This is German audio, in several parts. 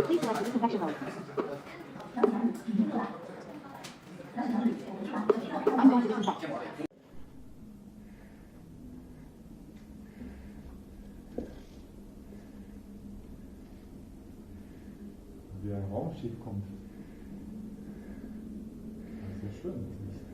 Please select the disinfection mode. I'm going to disinfect. Wie ein Raumschiff kommt. Das ist ja schön, das Licht.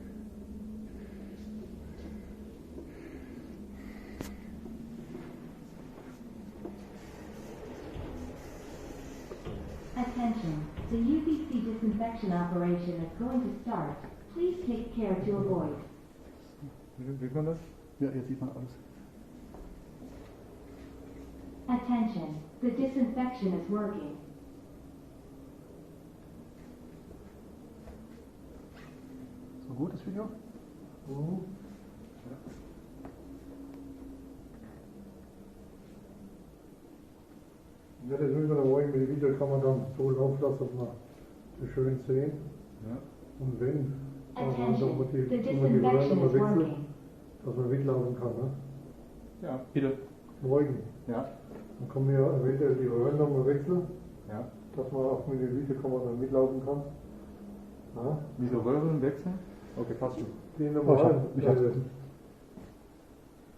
Attention, the UVC disinfection operation is going to start. Please take care to avoid. Sieht man das? Ja, jetzt sieht man alles. Attention, the disinfection is working. So gut, das Video? Ja, das müssen wir dann morgen mit dem Video kann man dann so laufen lassen, dass man das schön sehen. Ja. Und wenn, dann Attention, man die the Röhren disinfection nochmal is wechseln, working. dass man mitlaufen kann. Ne? Ja, bitte. Morgen. Ja. Dann kann man ja eventuell die Röhren nochmal wechseln, Ja. dass man auch mit dem Video kann man dann mitlaufen kann. Ja? Diese Röhren wechseln? Okay, passt schon. Die normalen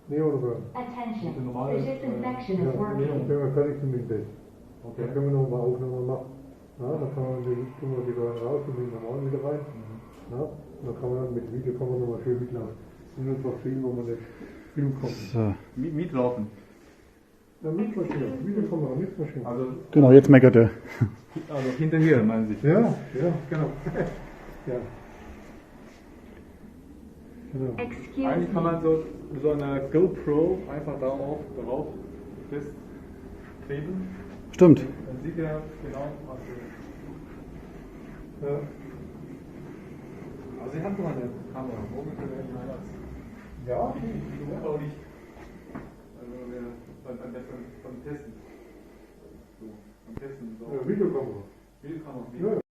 Neonröhren. Attention, The normal, the disinfection Ja, is working. wenn wir fertig sind mit dem. Okay. Dann können wir nochmal Aufnahmen machen. Ja, dann kann man tun wir die Röhren raus und den normalen wieder rein. Ja, und dann kann man dann mit dem Video kann man nochmal schön mitlaufen. Das sind einfach Filme, wo man nicht filmen kann. So. Mitlaufen. Ja, Mischmaschine, Videokamera, Mischmaschine. Also Genau, jetzt meckert er. hinterher, meinen Sie? Ja, genau. Ja. Genau. Excuse Eigentlich kann me. man so eine GoPro einfach darauf festkleben. Stimmt. Dann sieht er genau, was Ja. Also Sie haben doch eine Kamera. Womit wir den Einsatz? Ja, Die GoPro nicht. Also beim Testen. So, beim Testen. So. Videokamera. Videokamera. Ja.